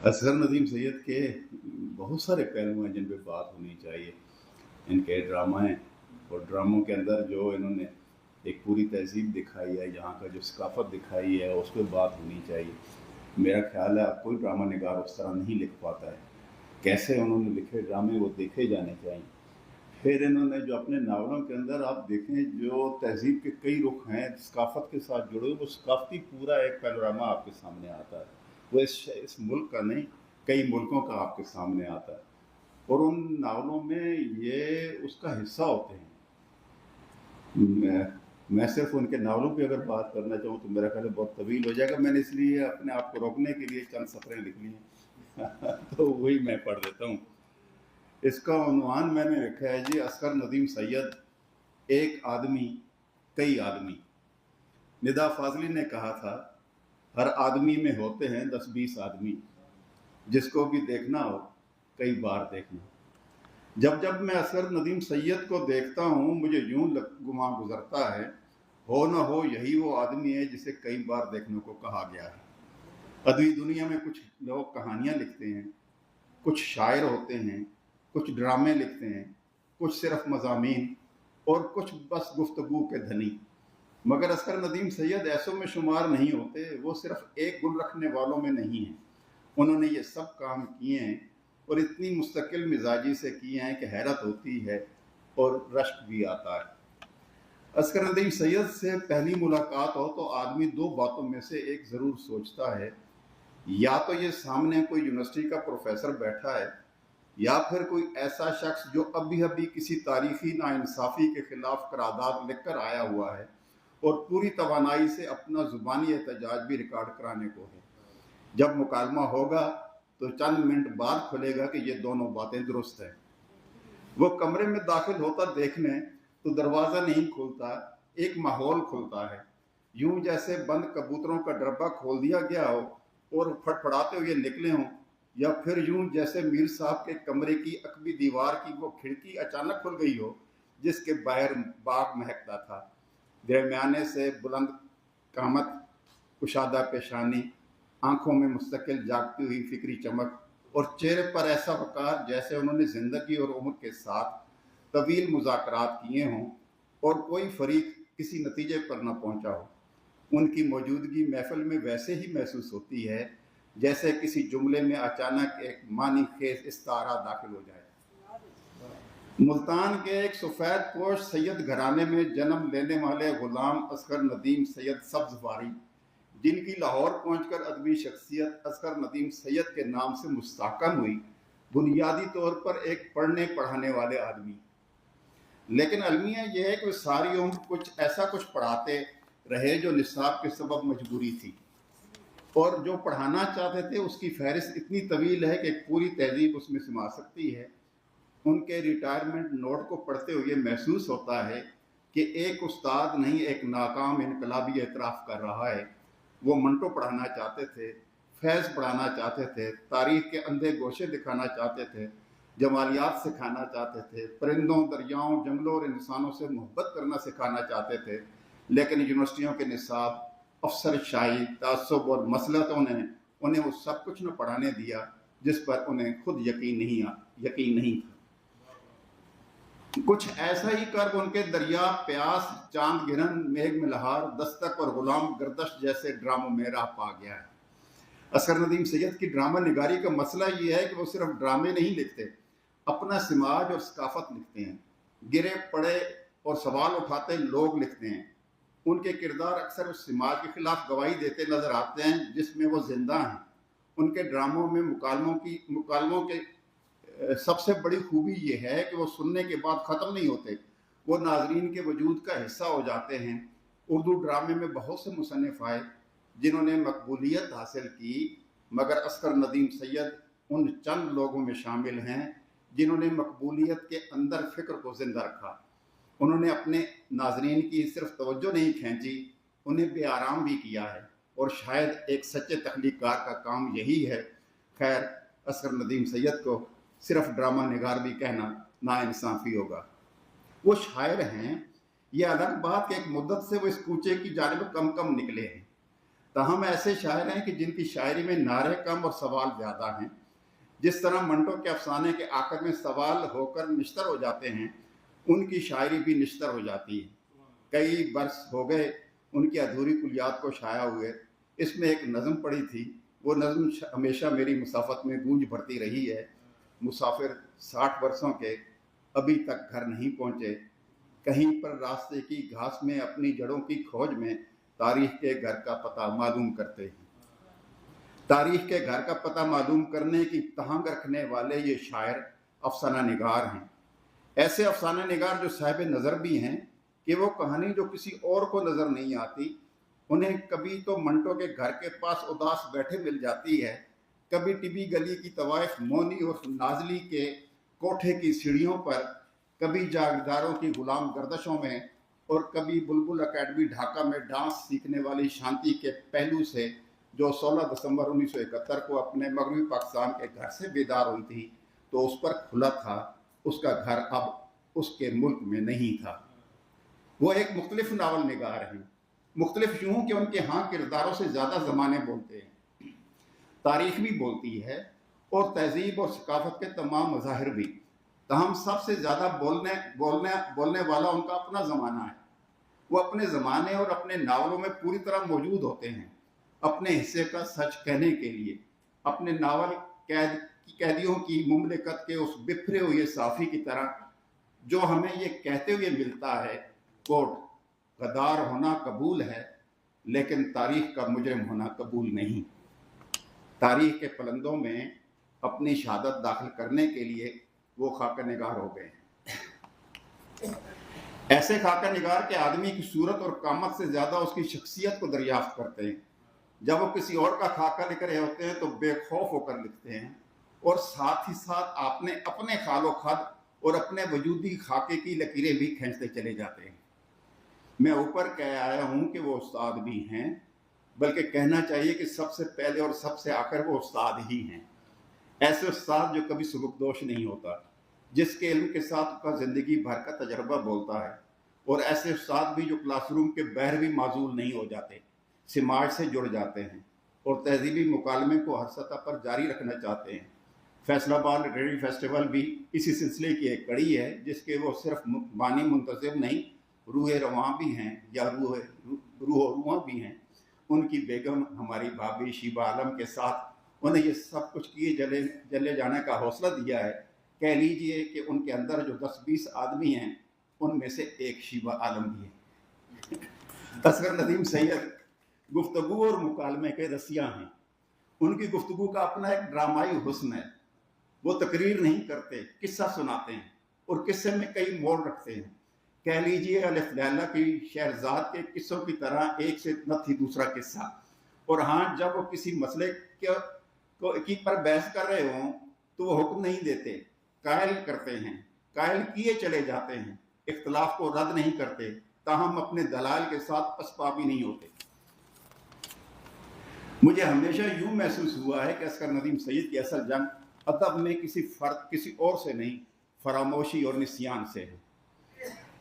असगर नदीम सैयद के बहुत सारे पहलू हैं जिन पे बात होनी चाहिए। इनके ड्रामा हैं और ड्रामों के अंदर जो इन्होंने एक पूरी तहजीब दिखाई है, यहाँ का जो सकाफत दिखाई है, उस पर बात होनी चाहिए। मेरा ख्याल है अब कोई ड्रामा निगार उस तरह नहीं लिख पाता है। कैसे उन्होंने लिखे ड्रामे वो देखे जाने चाहिए। फिर इन्होंने जो अपने नावलों के अंदर आप देखें जो तहजीब के कई रुख हैं सकाफत के साथ जुड़े, वो सकाफती पूरा एक पैनोरामा आपके सामने आता है। वो इस मुल्क का नहीं, कई मुल्कों का आपके सामने आता है और उन नावलों में ये उसका हिस्सा होते हैं। मैं सिर्फ उनके नावलों की अगर बात करना चाहूँ तो मेरा ख्याल बहुत तवील हो जाएगा। मैंने इसलिए अपने आप को रोकने के लिए चंद सफरें लिख ली हैं तो वही मैं पढ़ देता हूँ। इसका उन्वान मैंने रखा है जी, असगर नदीम सैयद, एक आदमी कई आदमी। निदा फाजली ने कहा था, हर आदमी में होते हैं 10-20 आदमी, जिसको भी देखना हो कई बार देखना। जब जब मैं असगर नदीम सैयद को देखता हूँ मुझे यूं गुमा गुजरता है, हो न हो यही वो आदमी है जिसे कई बार देखने को कहा गया है। अदबी दुनिया में कुछ लोग कहानियाँ लिखते हैं, कुछ शायर होते हैं, कुछ ड्रामे लिखते हैं, कुछ सिर्फ मज़ामीन और कुछ बस गुफ्तगू के धनी। मगर असगर नदीम सैयद ऐसों में शुमार नहीं होते। वो सिर्फ एक गुल रखने वालों में नहीं हैं। उन्होंने ये सब काम किए हैं और इतनी मुस्तकिल मिजाजी से किए हैं कि हैरत होती है और रश्क भी आता है। असगर नदीम सैयद से पहली मुलाकात हो तो आदमी दो बातों में से एक ज़रूर सोचता है, या तो ये सामने कोई यूनिवर्सिटी का प्रोफेसर बैठा है या फिर कोई ऐसा शख्स जो अभी अभी किसी तारीखी नाइंसाफ़ी के खिलाफ करारदाद लिख कर आया हुआ है और पूरी तवानाई से अपना ज़ुबानी एहतजाज भी रिकॉर्ड कराने को है। जब मुकालमा होगा तो चंद मिनट बाद खुलेगा कि ये दोनों बातें दुरुस्त हैं। वो कमरे में दाखिल होता देखने तो दरवाज़ा नहीं खुलता, एक माहौल खुलता है, यूं जैसे बंद कबूतरों का डब्बा खोल दिया गया हो और फड़फड़ाते हुए निकले हों, या फिर यूं जैसे मीर साहब के कमरे की अकबी दीवार की वो खिड़की अचानक खुल गई हो जिसके बाहर बाग महकता था। दरमियाने से बुलंद कामत, कुशादा पेशानी, आंखों में मुस्तकिल जागती हुई फिक्री चमक और चेहरे पर ऐसा वकार जैसे उन्होंने ज़िंदगी और उम्र के साथ तवील मुज़ाकरात किए हों और कोई फरीक किसी नतीजे पर न पहुंचा हो। उनकी मौजूदगी महफिल में वैसे ही महसूस होती है जैसे किसी जुमले में अचानक एक मानी खेज इस्तारा दाखिल हो जाए। मुल्तान के एक सफ़ेद पोश सैयद घराने में जन्म लेने वाले गुलाम असगर नदीम सैयद सब्ज़वारी, जिनकी लाहौर पहुंचकर अदबी शख्सियत असगर नदीम सैयद के नाम से मुस्तहकम हुई, बुनियादी तौर पर एक पढ़ने पढ़ाने वाले आदमी। लेकिन अलमिया यह है कि वो सारी उम्र कुछ ऐसा कुछ पढ़ाते रहे जो निसाब के सबब मजबूरी थी, और जो पढ़ाना चाहते थे उसकी फहरिस्त इतनी तवील है कि एक पूरी तहजीब उसमें समा सकती है। उनके रिटायरमेंट नोट को पढ़ते हुए महसूस होता है कि एक उस्ताद नहीं, एक नाकाम इनकलाबी एतराफ़ कर रहा है। वो मंटो पढ़ाना चाहते थे, फैज़ पढ़ाना चाहते थे, तारीख़ के अंधे गोशे दिखाना चाहते थे, जमालियात सिखाना चाहते थे, परिंदों, दरियाओं, जंगलों और इंसानों से मोहब्बत करना सिखाना चाहते थे। लेकिन यूनिवर्सिटियों के निसाब, अफसरशाही, तासुब और मसलतों ने उन्हें वो सब कुछ न पढ़ाने दिया जिस पर उन्हें खुद यकीन नहीं था। कुछ ऐसा ही कर्ब उनके दरिया, प्यास, चांद गिरन, मेघ मिलहार, दस्तक और गुलाम गर्दश जैसे ड्रामों में राह पा गया है। असगर नदीम सैयद की ड्रामा निगारी का मसला ये है कि वो सिर्फ ड्रामे नहीं लिखते, अपना समाज और सकाफत लिखते हैं। गिरे पड़े और सवाल उठाते लोग लिखते हैं। उनके किरदार अक्सर उस समाज के खिलाफ गवाही देते नजर आते हैं जिसमें वो जिंदा हैं। उनके ड्रामों में मुकालमों के सबसे बड़ी खूबी ये है कि वो सुनने के बाद ख़त्म नहीं होते, वो नाजरीन के वजूद का हिस्सा हो जाते हैं। उर्दू ड्रामे में बहुत से मुसन्निफ़ आए जिन्होंने मकबूलियत हासिल की, मगर असगर नदीम सैयद उन चंद लोगों में शामिल हैं जिन्होंने मकबूलियत के अंदर फ़िक्र को ज़िंदा रखा। उन्होंने अपने नाजरीन की सिर्फ तवज्जो नहीं खींची, उन्हें बेआराम भी किया है, और शायद एक सच्चे तख्लीक़कार का काम यही है। खैर, असगर नदीम सैयद को सिर्फ ड्रामा निगार भी कहना नाइंसाफ़ी होगा। वो शायर हैं, ये अलग बात कि एक मुद्दत से वो इस कूचे की जानिब कम कम निकले हैं। ताहम ऐसे शायर हैं कि जिनकी शायरी में नारे कम और सवाल ज़्यादा हैं। जिस तरह मंटो के अफसाने के आखिर में सवाल होकर निश्तर हो जाते हैं, उनकी शायरी भी निश्तर हो जाती है। कई बरस हो गए उनकी अधूरी कुलियात को शाया हुए। इसमें एक नज़म पड़ी थी, वो नज़म हमेशा मेरी मुसाफत में गूंज भरती रही है। मुसाफिर 60 बरसों के अभी तक घर नहीं पहुँचे, कहीं पर रास्ते की घास में अपनी जड़ों की खोज में तारीख के घर का पता मालूम करते हैं। तारीख के घर का पता मालूम करने की तहंग रखने वाले ये शायर अफसाना निगार हैं। ऐसे अफसाना निगार जो साहिब नज़र भी हैं कि वो कहानी जो किसी और को नज़र नहीं आती, उन्हें कभी तो मंटो के घर के पास उदास बैठे मिल जाती है, कभी टिबी गली की तवाइफ मोनी और नाजली के कोठे की सीढ़ियों पर, कभी जागीरदारों की गुलाम गर्दशों में, और कभी बुलबुल अकेडमी ढाका में डांस सीखने वाली शांति के पहलू से, जो 16 दिसंबर 1971 को अपने मगरबी पाकिस्तान के घर से बेदार हुई थी तो उस पर खुला था, उसका घर अब उसके मुल्क में नहीं था। वो एक मुख्तलिफ नावल निगार हैं, मुख्तलिफ यूँ कि उनके यहाँ किरदारों से ज़्यादा ज़माने बोलते हैं, तारीख भी बोलती है और तहजीब और सकाफत के तमाम मज़ाहिर भी। तहम सबसे ज़्यादा बोलने वाला उनका अपना ज़माना है। वो अपने ज़माने और अपने नावलों में पूरी तरह मौजूद होते हैं, अपने हिस्से का सच कहने के लिए। अपने नावल कैदियों की मुमलिकत के उस बिखरे हुए साफ़ी की तरह, जो हमें ये कहते हुए मिलता है, कोट, गद्दार होना कबूल है लेकिन तारीख का मुजरिम होना कबूल नहीं। तारीख के पलंदों में अपनी शहादत दाखिल करने के लिए वो खाका निगार हो गए हैं। ऐसे खाका निगार के आदमी की सूरत और कामत से ज़्यादा उसकी शख्सियत को दरियाफ्त करते हैं। जब वो किसी और का खाका लिख रहे होते हैं तो बेखौफ होकर लिखते हैं, और साथ ही साथ आपने अपने खालो खद और अपने वजूदी खाके की लकीरें भी खींचते चले जाते हैं। मैं ऊपर कह आया हूँ कि वो उस्ताद भी हैं, बल्कि कहना चाहिए कि सबसे पहले और सबसे आखिर वो उस्ताद ही हैं। ऐसे उस्ताद जो कभी सुबकदोश नहीं होता, जिसके इल्म के साथ उसका ज़िंदगी भर का तजर्बा बोलता है, और ऐसे उस्ताद भी जो क्लासरूम के बहर भी माजूल नहीं हो जाते, समाज से जुड़ जाते हैं और तहजीबी मुकालमे को हर सतह पर जारी रखना चाहते हैं। फैसलाबाद लिटरेरी फेस्टिवल भी इसी सिलसिले की एक कड़ी है, जिसके वो सिर्फ बानी मुंतज़िम नहीं, रूह रवां भी हैं या रूह रुआं भी हैं। उनकी बेगम हमारी भाभी शीबा आलम के साथ उन्हें ये सब कुछ किए जले जाने का हौसला दिया है। कह लीजिए कि उनके अंदर जो 10-20 आदमी हैं, उनमें से एक शीबा आलम भी है। असगर नदीम सैयद गुफ्तगू और मुकालमे के रसिया हैं। उनकी गुफ्तगू का अपना एक ड्रामाई हुस्न है। वो तकरीर नहीं करते, किस्सा सुनाते हैं और किस्से में कई मोड़ रखते हैं। कह लीजिए अलिफ लैला की शहरजाद के किस्सों की तरह एक से न थी दूसरा किस्सा। और हाँ, जब वो किसी मसले की पर बहस कर रहे हों तो वो हुक्म नहीं देते, कायल करते हैं, कायल किए चले जाते हैं, इख्तलाफ को रद्द नहीं करते, ताहम अपने दलाल के साथ पसपा भी नहीं होते। मुझे हमेशा यूं महसूस हुआ है कि असगर नदीम सैयद की असल जंग अदब में किसी फर्द किसी और से नहीं, फरामोशी और निस्यान से है।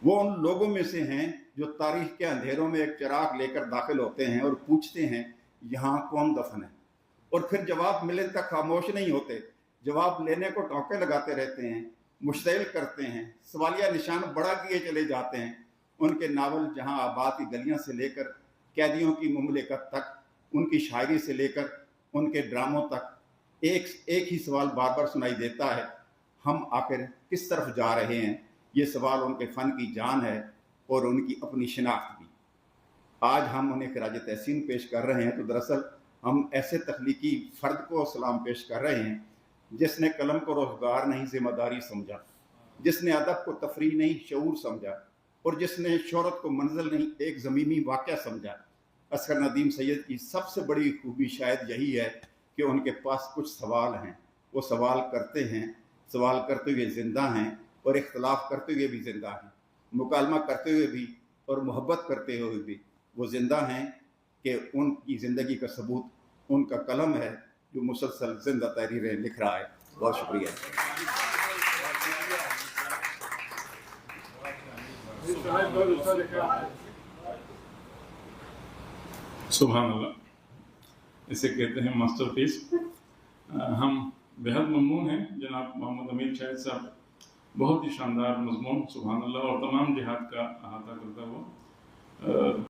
वो उन लोगों में से हैं जो तारीख के अंधेरों में एक चिराग लेकर दाखिल होते हैं और पूछते हैं यहाँ कौन दफन है, और फिर जवाब मिलने तक खामोश नहीं होते, जवाब लेने को टोके लगाते रहते हैं, मुश्तिल करते हैं, सवालिया निशान बड़ा किए चले जाते हैं। उनके नावल जहाँ आबाद की गलियाँ से लेकर कैदियों की मुमलिकत तक, उनकी शायरी से लेकर उनके ड्रामों तक एक ही सवाल बार बार सुनाई देता है, हम आखिर किस तरफ जा रहे हैं। ये सवाल उनके फ़न की जान है और उनकी अपनी शिनाख्त भी। आज हम उन्हें खिराज तहसीन पेश कर रहे हैं तो दरअसल हम ऐसे तख्लीकी फ़र्द को सलाम पेश कर रहे हैं जिसने कलम को रोज़गार नहीं ज़िम्मेदारी समझा, जिसने अदब को तफरीह नहीं शऊर समझा, और जिसने शोहरत को मंजिल नहीं एक ज़मीनी वाक़या समझा। असगर नदीम सैयद की सबसे बड़ी खूबी शायद यही है कि उनके पास कुछ सवाल हैं, वो सवाल करते हैं, सवाल करते हुए ज़िंदा हैं और इख्तलाफ करते हुए भी ज़िंदा हैं, मुकालमा करते हुए भी और मोहब्बत करते हुए भी वो ज़िंदा हैं कि उनकी ज़िंदगी का सबूत उनका कलम है जो मुसलसल ज़िंदा तहरीरें लिख रहा है। बहुत शुक्रिया। सुभान अल्लाह। اسے کہتے ہیں ماسٹر پیس. ہم بہت ممنون ہیں جناب محمد امین شاہد صاحب. بہت ہی شاندار مضمون، سبحان اللہ، اور تمام جہاد کا احاطہ کرتا ہوا.